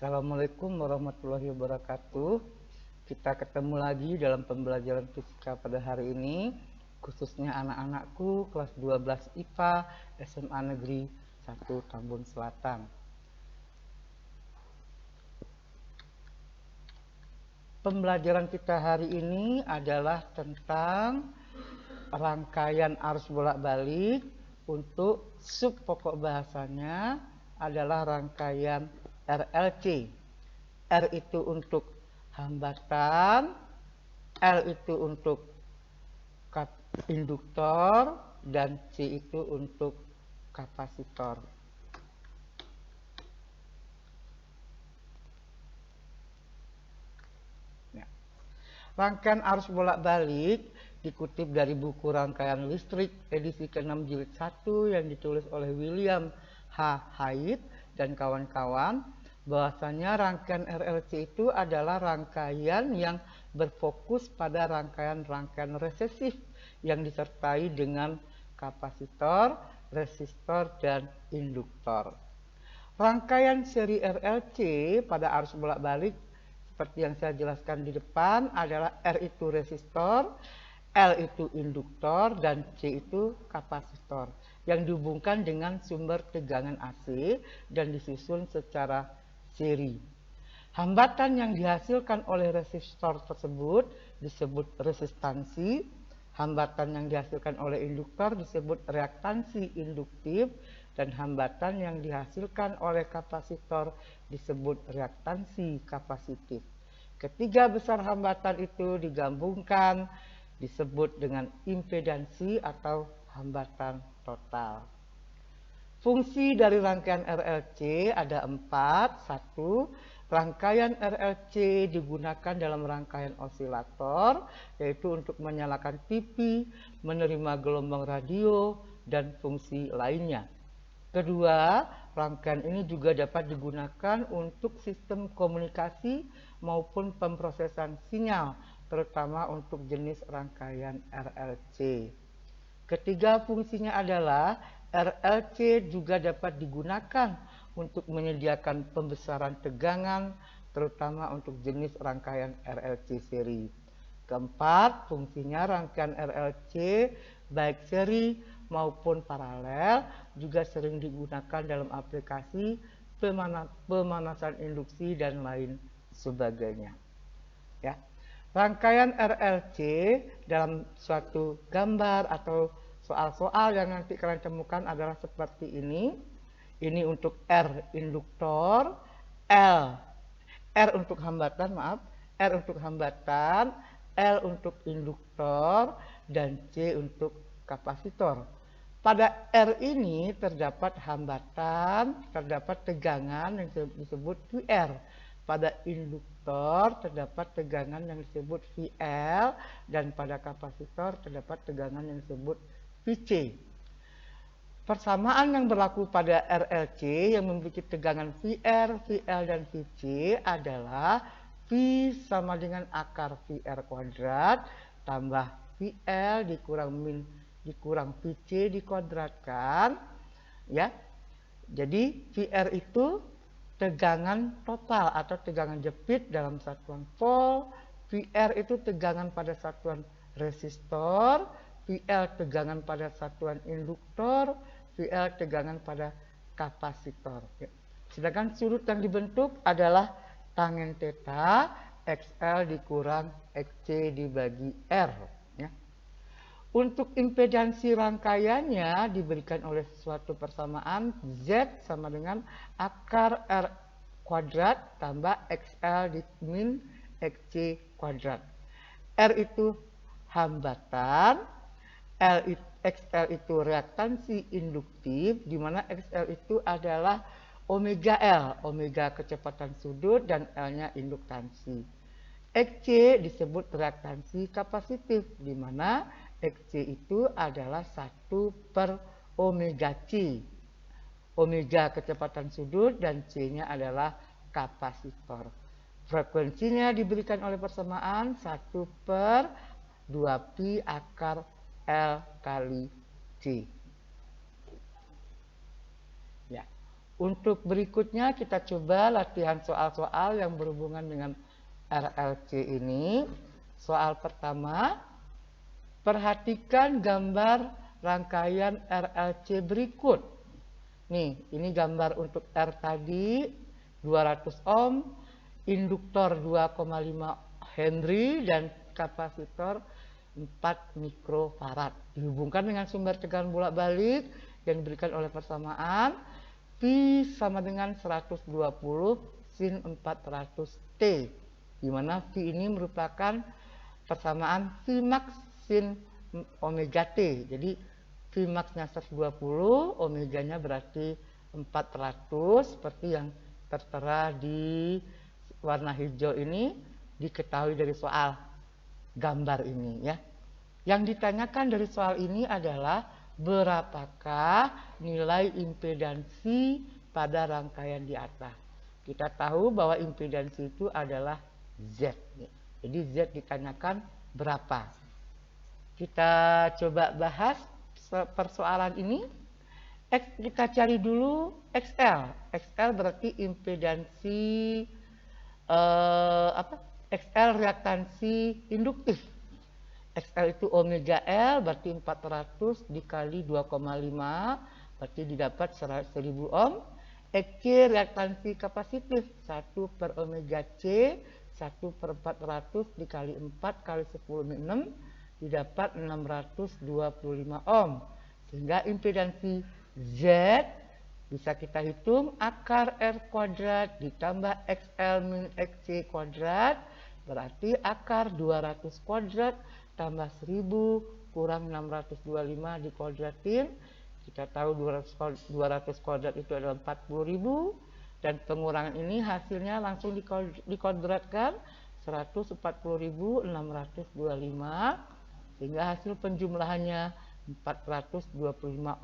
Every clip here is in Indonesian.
Assalamualaikum warahmatullahi wabarakatuh. Kita ketemu lagi dalam pembelajaran fisika pada hari ini, khususnya anak-anakku kelas 12 IPA SMA Negeri 1 Tambun Selatan. Pembelajaran kita hari ini adalah tentang rangkaian arus bolak-balik. Untuk sub pokok bahasanya adalah rangkaian RLC. R itu untuk hambatan, L itu untuk induktor, dan C itu untuk kapasitor. Ya. Rangkaian arus bolak-balik dikutip dari buku Rangkaian Listrik edisi ke-6 jilid 1 yang ditulis oleh William H. Hyde dan kawan-kawan, bahwasanya rangkaian RLC itu adalah rangkaian yang berfokus pada rangkaian-rangkaian resesif yang disertai dengan kapasitor, resistor, dan induktor. Rangkaian seri RLC pada arus bolak-balik seperti yang saya jelaskan di depan adalah R itu resistor, L itu induktor, dan C itu kapasitor yang dihubungkan dengan sumber tegangan AC dan disusun secara seri. Hambatan yang dihasilkan oleh resistor tersebut disebut resistansi, hambatan yang dihasilkan oleh induktor disebut reaktansi induktif, dan hambatan yang dihasilkan oleh kapasitor disebut reaktansi kapasitif. Ketiga besar hambatan itu digabungkan disebut dengan impedansi atau hambatan total. Fungsi dari rangkaian RLC ada 4. 1. Rangkaian RLC digunakan dalam rangkaian osilator, yaitu untuk menyalakan TV, menerima gelombang radio, dan fungsi lainnya. Kedua, rangkaian ini juga dapat digunakan untuk sistem komunikasi maupun pemrosesan sinyal, terutama untuk jenis rangkaian RLC. Ketiga, fungsinya adalah RLC juga dapat digunakan untuk menyediakan pembesaran tegangan, terutama untuk jenis rangkaian RLC seri. Keempat, fungsinya rangkaian RLC baik seri maupun paralel juga sering digunakan dalam aplikasi pemanasan induksi dan lain sebagainya. Ya. Rangkaian RLC dalam suatu gambar atau soal-soal yang nanti kalian temukan adalah seperti ini. Ini untuk R induktor, R untuk hambatan, R untuk hambatan, L untuk induktor, dan C untuk kapasitor. Pada R ini terdapat hambatan, terdapat tegangan yang disebut VR. Pada induktor terdapat tegangan yang disebut VL, dan pada kapasitor terdapat tegangan yang disebut VC. Persamaan yang berlaku pada RLC yang memiliki tegangan VR, VL, dan VC adalah V sama dengan akar VR kuadrat tambah VL dikurang VC dikuadratkan, ya. Jadi VR itu tegangan total atau tegangan jepit dalam satuan volt, VR itu tegangan pada satuan resistor, VL tegangan pada satuan induktor, VL tegangan pada kapasitor. Sedangkan sudut yang dibentuk adalah tangen theta, XL dikurang XC dibagi R. Ya. Untuk impedansi rangkaiannya diberikan oleh suatu persamaan Z sama dengan akar R kuadrat tambah XL min XC kuadrat. R itu hambatan, XL itu reaktansi induktif, di mana XL itu adalah omega L, omega kecepatan sudut, dan L-nya induktansi. XC disebut reaktansi kapasitif, di mana XC itu adalah 1/omega C. Omega kecepatan sudut dan C-nya adalah kapasitor. Frekuensinya diberikan oleh persamaan 1/2pi akar L kali C. Ya. Untuk berikutnya kita coba latihan soal-soal yang berhubungan dengan RLC ini. Soal pertama, perhatikan gambar rangkaian RLC berikut. Nih, ini gambar untuk R tadi 200 ohm, induktor 2,5 Henry dan kapasitor 4 mikrofarad. Dihubungkan dengan sumber tegangan bolak-balik yang diberikan oleh persamaan V sama dengan 120 sin 400T, di mana V ini merupakan persamaan V max sin omega T. Jadi V max-nya 120, omeganya berarti 400, seperti yang tertera di warna hijau ini, diketahui dari soal gambar ini ya. Yang ditanyakan dari soal ini adalah berapakah nilai impedansi pada rangkaian di atas. Kita tahu bahwa impedansi itu adalah Z. Jadi Z ditanyakan berapa. Kita coba bahas persoalan ini. Kita cari dulu XL. XL berarti impedansi XL reaktansi induktif. XL itu omega L berarti 400 dikali 2,5 berarti didapat 1000 ohm. XC reaktansi kapasitif 1 per omega C 1 per 400 dikali 4 kali 10 6 didapat 625 ohm. Sehingga impedansi Z bisa kita hitung akar R kuadrat ditambah XL min XC kuadrat berarti akar 200 kuadrat tambah 1000 kurang 625 dikuadratin. Kita tahu 200 kuadrat itu adalah 40.000 dan pengurangan ini hasilnya langsung dikuadratkan 140.625 sehingga hasil penjumlahannya 425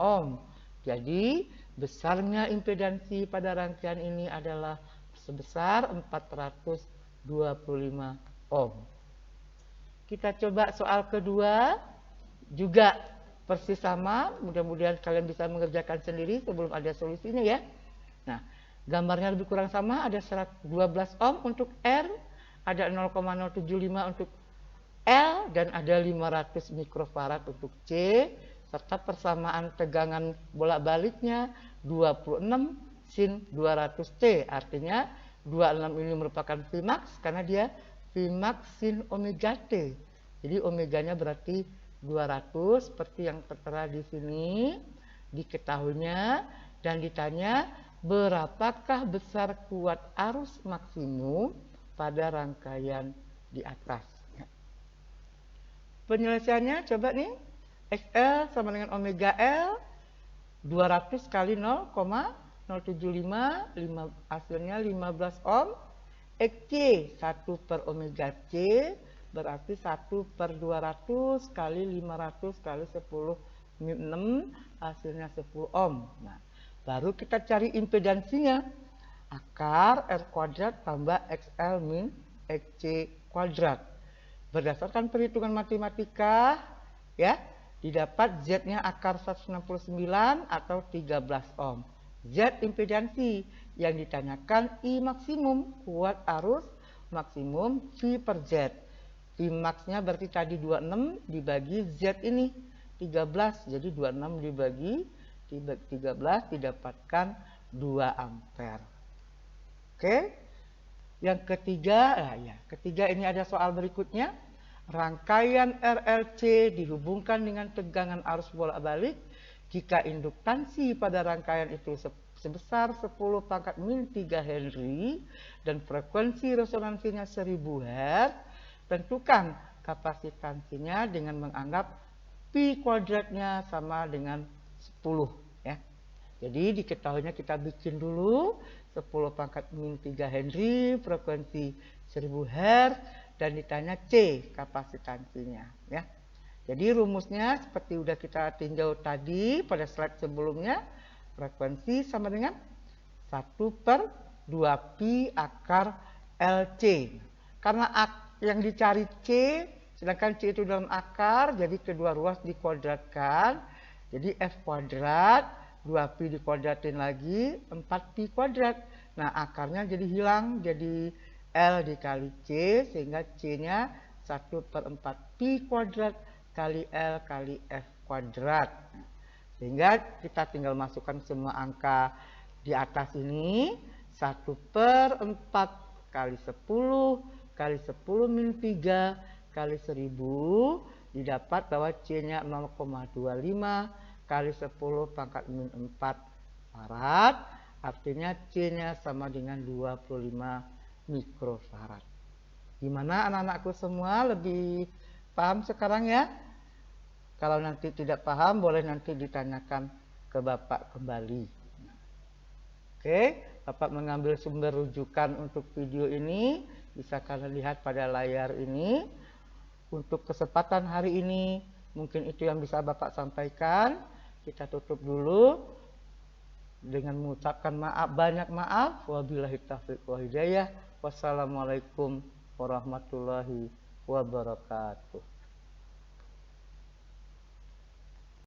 ohm. Jadi besarnya impedansi pada rangkaian ini adalah sebesar 425 ohm. Kita coba soal kedua, juga persis sama, mudah-mudahan kalian bisa mengerjakan sendiri sebelum ada solusinya ya. Nah, gambarnya lebih kurang sama, ada 12 ohm untuk R, ada 0,075 untuk L, dan ada 500 mikrofarad untuk C, serta persamaan tegangan bolak-baliknya 26 sin 200T, artinya 26 ini merupakan Vmax karena dia Vmax sin omega T. Jadi omeganya berarti 200 seperti yang tertera di sini, diketahuinya dan ditanya berapakah besar kuat arus maksimum pada rangkaian di atas. Penyelesaiannya coba nih, XL sama dengan omega L 200 kali 0,075, hasilnya 15 ohm. XC 1 per omega C berarti 1 per 200 kali 500 kali 10 6 hasilnya 10 ohm. Nah, baru kita cari impedansinya. Akar R kuadrat tambah XL min XC kuadrat. Berdasarkan perhitungan matematika ya, didapat Z-nya akar 169 atau 13 ohm. Z impedansi, yang ditanyakan I maksimum, kuat arus maksimum V per Z. V max-nya berarti tadi 26 dibagi Z ini 13, jadi 26 dibagi 13 didapatkan 2 ampere. Oke. Yang ketiga, ketiga ini ada soal berikutnya. Rangkaian RLC dihubungkan dengan tegangan arus bolak-balik jika induktansi pada rangkaian itu sebesar 10 pangkat min 3 Henry dan frekuensi resonansinya 1000 Hz, tentukan kapasitansinya dengan menganggap Pi kuadratnya sama dengan 10 ya. Jadi diketahuinya kita bikin dulu 10 pangkat min 3 Henry, frekuensi 1000 Hz, dan ditanya C kapasitansinya ya. Jadi rumusnya seperti udah kita tinjau tadi pada slide sebelumnya, frekuensi sama dengan 1 per 2 pi akar LC. Karena yang dicari C, sedangkan C itu dalam akar, jadi kedua ruas dikuadratkan. Jadi F kuadrat 2pi dikuadratin lagi 4pi kuadrat. Nah, akarnya jadi hilang, jadi L dikali C, sehingga C-nya 1/4pi kuadrat kali L kali F kuadrat. Sehingga kita tinggal masukkan semua angka di atas ini. 1/4 kali 10 kali 10 min 3 kali 1000 didapat bahwa C-nya 0,25 kali 10 pangkat min 4 farad, artinya C-nya sama dengan 25 mikrofarad. Gimana anak-anakku semua, lebih paham sekarang ya? Kalau nanti tidak paham boleh nanti ditanyakan ke Bapak kembali. Oke, Bapak mengambil sumber rujukan untuk video ini, bisa kalian lihat pada layar ini. Untuk kesempatan hari ini, mungkin itu yang bisa Bapak sampaikan. Kita tutup dulu dengan mengucapkan maaf, banyak maaf. Wabillahi taufiq wal hidayah. Wassalamualaikum warahmatullahi wabarakatuh.